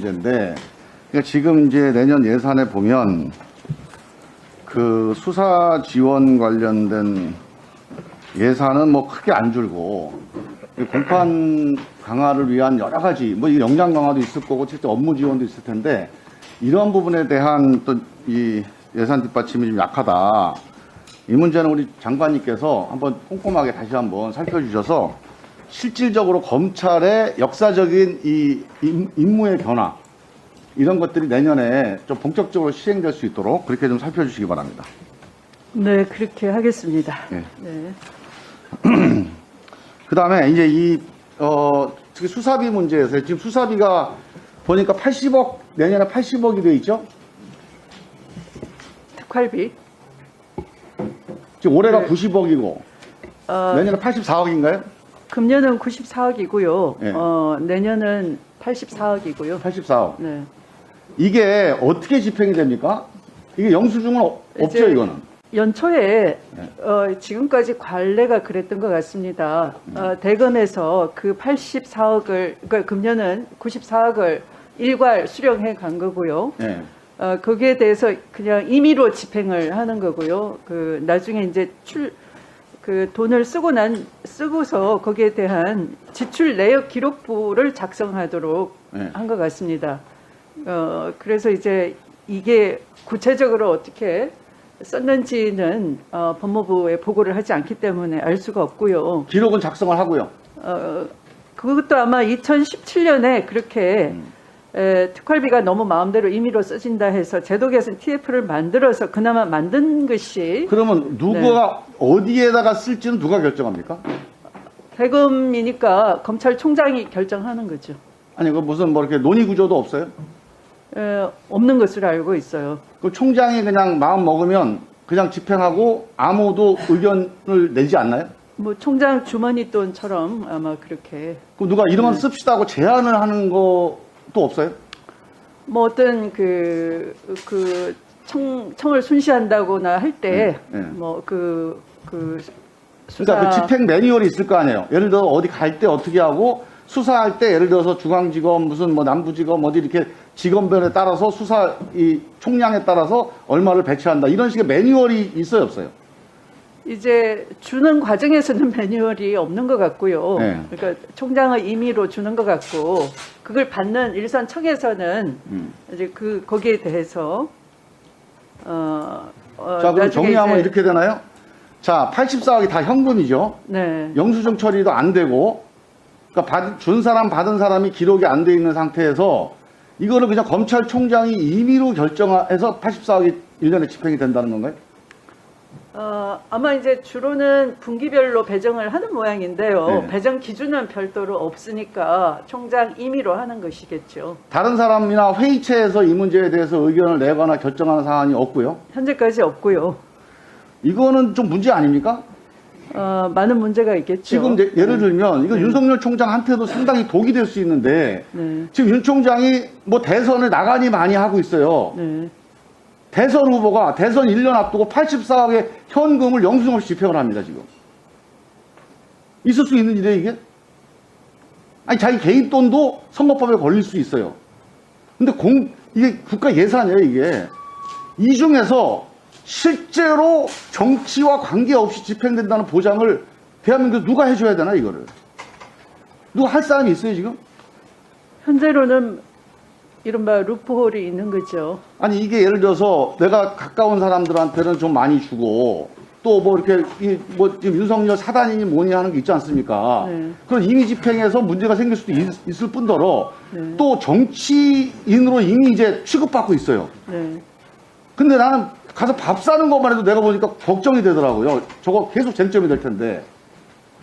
문제인데, 그러니까 지금 이제 내년 예산에 보면 그 수사 지원 관련된 예산은 뭐 크게 안 줄고 공판 강화를 위한 여러 가지 뭐 역량 강화도 있을 거고 실제 업무 지원도 있을 텐데 이런 부분에 대한 또 이 예산 뒷받침이 좀 약하다. 이 문제는 우리 장관님께서 한번 꼼꼼하게 다시 한번 살펴주셔서 실질적으로 검찰의 역사적인 이 임무의 변화 이런 것들이 내년에 좀 본격적으로 시행될 수 있도록 그렇게 좀 살펴주시기 바랍니다. 네, 그렇게 하겠습니다. 네. 네. 그 다음에 이제 특히 수사비 문제에서 지금 수사비가 보니까 80억, 내년에 80억이 돼 있죠? 특활비. 지금 올해가 네. 90억이고, 내년에 84억인가요? 금년은 94억이고요. 네. 내년은 84억이고요. 84억. 네. 이게 어떻게 집행이 됩니까? 이게 영수증은 없죠, 이거는? 연초에 네. 지금까지 관례가 그랬던 것 같습니다. 대검에서 그 84억을, 그러니까 금년은 94억을 일괄 수령해 간 거고요. 네. 거기에 대해서 그냥 임의로 집행을 하는 거고요. 나중에 이제 돈을 쓰고서 거기에 대한 지출 내역 기록부를 작성하도록 네. 한 것 같습니다. 그래서 이제 이게 구체적으로 어떻게 썼는지는 법무부에 보고를 하지 않기 때문에 알 수가 없고요. 기록은 작성을 하고요. 그것도 아마 2017년에 그렇게 특활비가 너무 마음대로 임의로 써진다 해서 제도 개선 TF를 만들어서 그나마 만든 것이. 그러면 누가 어디에다가 쓸지는 누가 결정합니까? 대검이니까 검찰총장이 결정하는 거죠. 아니, 그 무슨 뭐 이렇게 논의 구조도 없어요? 없는 것으로 알고 있어요. 그 총장이 그냥 마음 먹으면 그냥 집행하고 아무도 의견을 내지 않나요? 뭐 총장 주머니 돈처럼 아마 그렇게. 그럼 누가 이런 건 씁시다 하고 제안을 하는 것도 없어요? 뭐 어떤 청을 순시한다거나 할 때 뭐 수사. 그러니까 그 집행 매뉴얼이 있을 거 아니에요. 예를 들어 어디 갈 때 어떻게 하고 수사할 때 예를 들어서 중앙지검 무슨 뭐 남부지검 어디 이렇게 지검별에 따라서 수사 이 총량에 따라서 얼마를 배치한다 이런 식의 매뉴얼이 있어요, 없어요? 이제 주는 과정에서는 매뉴얼이 없는 것 같고요. 네. 그러니까 총장의 임의로 주는 것 같고 그걸 받는 일선청에서는 이제 거기에 대해서 자, 그럼 나중에 정리하면 이제, 이렇게 되나요? 자, 84억이 다 현금이죠. 네. 영수증 처리도 안 되고, 그러니까 준 사람 받은 사람이 기록이 안 돼 있는 상태에서 이거를 그냥 검찰총장이 임의로 결정해서 84억이 1년에 집행이 된다는 건가요? 아마 이제 주로는 분기별로 배정을 하는 모양인데요. 네. 배정 기준은 별도로 없으니까 총장 임의로 하는 것이겠죠. 다른 사람이나 회의체에서 이 문제에 대해서 의견을 내거나 결정하는 사안이 없고요. 현재까지 없고요. 이거는 좀 문제 아닙니까? 많은 문제가 있겠죠. 지금 예를 들면 이거 윤석열 총장한테도 상당히 독이 될 수 있는데 네. 지금 윤 총장이 뭐 대선을 나가니 많이 하고 있어요. 네. 대선 후보가 대선 1년 앞두고 84억의 현금을 영수증 없이 집행을 합니다, 지금. 있을 수 있는 일이에요, 이게? 아니, 자기 개인 돈도 선거법에 걸릴 수 있어요. 근데 이게 국가 예산이에요, 이게. 이 중에서 실제로 정치와 관계없이 집행된다는 보장을 대한민국에서 누가 해줘야 되나, 이거를? 누가 할 사람이 있어요, 지금? 현재로는 이른바 루프홀이 있는 거죠. 아니, 이게 예를 들어서 내가 가까운 사람들한테는 좀 많이 주고 또 뭐 이렇게 뭐 지금 윤석열 사단이니 뭐니 하는 게 있지 않습니까? 네. 그런 임의 집행에서 문제가 생길 수도 있을 뿐더러 네. 또 정치인으로 이미 이제 취급받고 있어요. 네. 근데 나는 가서 밥 사는 것만 해도 내가 보니까 걱정이 되더라고요. 저거 계속 쟁점이 될 텐데.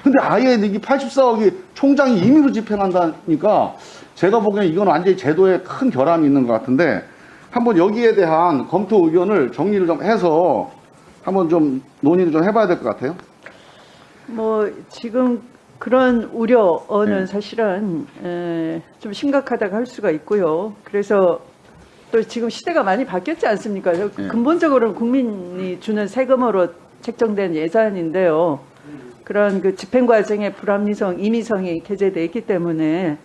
근데 아예 이게 84억이 총장이 임의로 집행한다니까 제가 보기에는 이건 완전히 제도에 큰 결함이 있는 것 같은데 한번 여기에 대한 검토 의견을 정리를 좀 해서 한번 좀 논의를 좀 해봐야 될 것 같아요. 뭐 지금 그런 우려는 네. 사실은 좀 심각하다고 할 수가 있고요. 그래서 또 지금 시대가 많이 바뀌었지 않습니까? 근본적으로는 국민이 주는 세금으로 책정된 예산인데요. 그런 그 집행 과정의 불합리성, 임의성이 게재되어 있기 때문에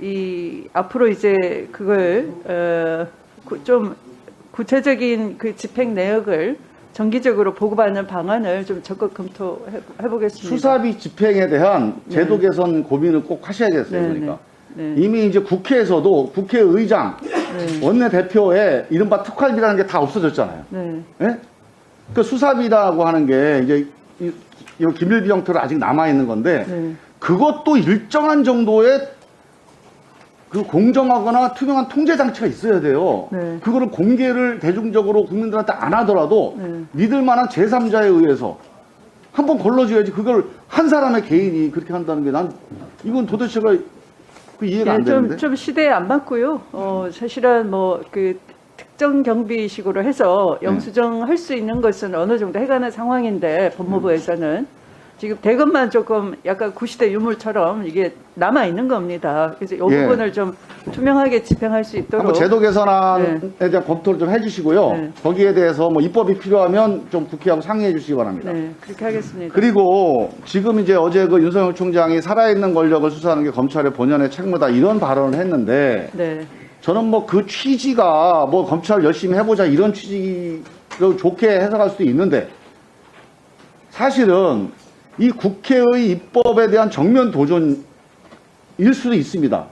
이 앞으로 이제 그걸 좀 구체적인 그 집행 내역을 정기적으로 보고받는 방안을 좀 적극 검토해 보겠습니다. 수사비 집행에 대한 제도 개선 고민을 꼭 하셔야겠어요. 네, 그러니까 네. 이미 이제 국회에서도 국회의장, 원내대표의 이른바 특활비라는 게 다 없어졌잖아요. 네. 예? 그 수사비라고 하는 게 이제 이 기밀비 형태로 아직 남아 있는 건데 네. 그것도 일정한 정도의 그 공정하거나 투명한 통제 장치가 있어야 돼요. 네. 그거를 공개를 대중적으로 국민들한테 안 하더라도 네. 믿을 만한 제3자에 의해서 한번 걸러줘야지. 그걸 한 사람의 개인이 그렇게 한다는 게 난 이건 도대체가 그 이해가 안 되는데. 좀 시대에 안 맞고요. 사실은 뭐 그 특정 경비식으로 해서 영수증 할 수 있는 것은 어느 정도 해가는 상황인데 법무부에서는 지금 대금만 조금 약간 구시대 유물처럼 이게 남아 있는 겁니다. 그래서 이 부분을 좀 투명하게 집행할 수 있도록 한번 제도 개선안에 대한 검토를 좀 해주시고요. 네. 거기에 대해서 뭐 입법이 필요하면 좀 국회하고 상의해 주시기 바랍니다. 네, 그렇게 하겠습니다. 그리고 지금 이제 어제 그 윤석열 총장이 살아있는 권력을 수사하는 게 검찰의 본연의 책무다 이런 발언을 했는데 네, 저는 뭐 그 취지가 뭐 검찰 열심히 해보자 이런 취지로 좋게 해석할 수도 있는데 사실은 이 국회의 입법에 대한 정면 도전일 수도 있습니다.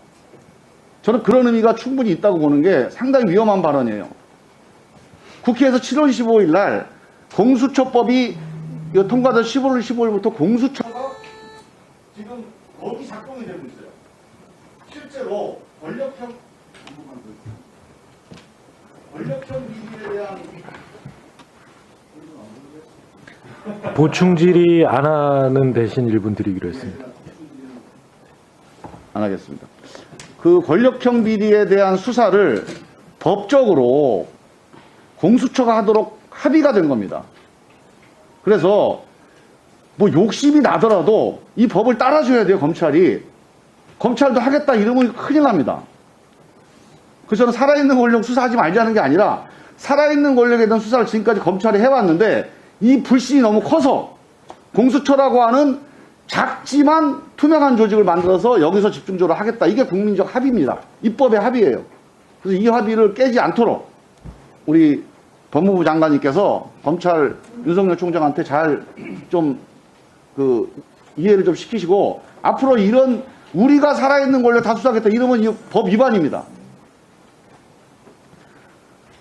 저는 그런 의미가 충분히 있다고 보는 게 상당히 위험한 발언이에요. 국회에서 7월 15일 날 공수처법이 통과된 15일 15일부터 공수처가 지금 거기 작동이 되고 있어요. 실제로 권력형 비리에 대한 보충 질의 안 하는 대신 1분 드리기로 했습니다. 안 하겠습니다. 그 권력형 비리에 대한 수사를 법적으로 공수처가 하도록 합의가 된 겁니다. 그래서 뭐 욕심이 나더라도 이 법을 따라줘야 돼요, 검찰이. 검찰도 하겠다 이러면 큰일 납니다. 그래서 저는 살아있는 권력 수사하지 말자는 게 아니라 살아있는 권력에 대한 수사를 지금까지 검찰이 해왔는데 이 불신이 너무 커서 공수처라고 하는 작지만 투명한 조직을 만들어서 여기서 집중적으로 하겠다. 이게 국민적 합의입니다. 입법의 합의예요. 그래서 이 합의를 깨지 않도록 우리 법무부 장관님께서 검찰 윤석열 총장한테 잘 좀 그 이해를 좀 시키시고 앞으로 이런 우리가 살아있는 권력 다 수사하겠다 이러면 이 법 위반입니다.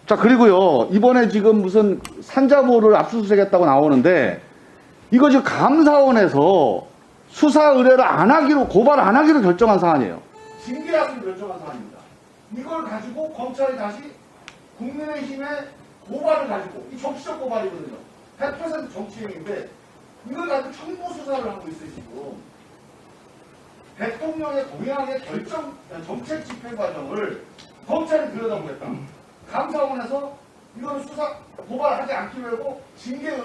자, 그리고요, 이번에 지금 무슨 산자부를 압수수색했다고 나오는데, 이거 지금 감사원에서 수사 의뢰를 안 하기로, 고발 안 하기로 결정한 사안이에요. 징계하기로 결정한 사안입니다. 이걸 가지고 검찰이 다시 국민의힘의 고발을 가지고, 이 정치적 고발이거든요. 100% 정치행위인데, 이걸 가지고 청부 수사를 하고 있어요, 지금. 대통령의 동향의 정책 집행 과정을 검찰이 들여다보겠다. 감사원에서 이거는 수사 고발하지 않기로 하고 징계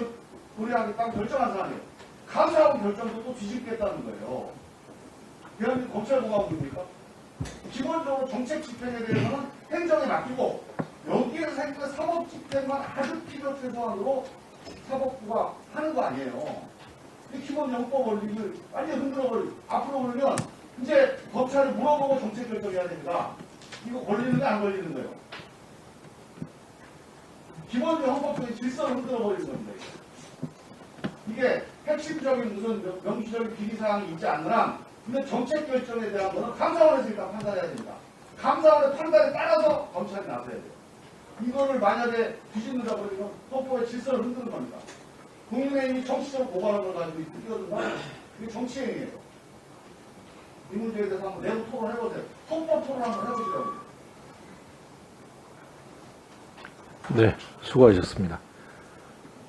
의뢰하겠다고 결정한 사안이에요. 감사원 결정도 또 뒤집겠다는 거예요. 대한민국 검찰 뭐가 옵니까? 기본적으로 정책 집행에 대해서는 행정에 맡기고 여기에서 생기는 사법 집행만 아주 필요 최소한으로 사법부가 하는 거 아니에요. 이 기본 영법 원리를 완전히 흔들어버리고 앞으로 보면 이제 검찰이 물어보고 정책 결정해야 됩니다. 이거 걸리는 거 안 걸리는 거예요. 기본적인 헌법적인 질서를 흔들어버리는 겁니다. 이게 핵심적인 무슨 명시적인 비리사항이 있지 않는 한 근데 정책 결정에 대한 거는 감사원에서 일단 판단해야 됩니다. 감사원의 판단에 따라서 검찰이 나서야 돼요. 이거를 만약에 뒤집는다 그러면 헌법의 질서를 흔드는 겁니다. 국민의힘이 정치적으로 고발한 걸 가지고 뛰어든다. 이게 정치행위예요. 이 문제에 대해서 한번 내부 토론해보세요. 헌법 토론 한번 해보시라고요. 네, 수고하셨습니다.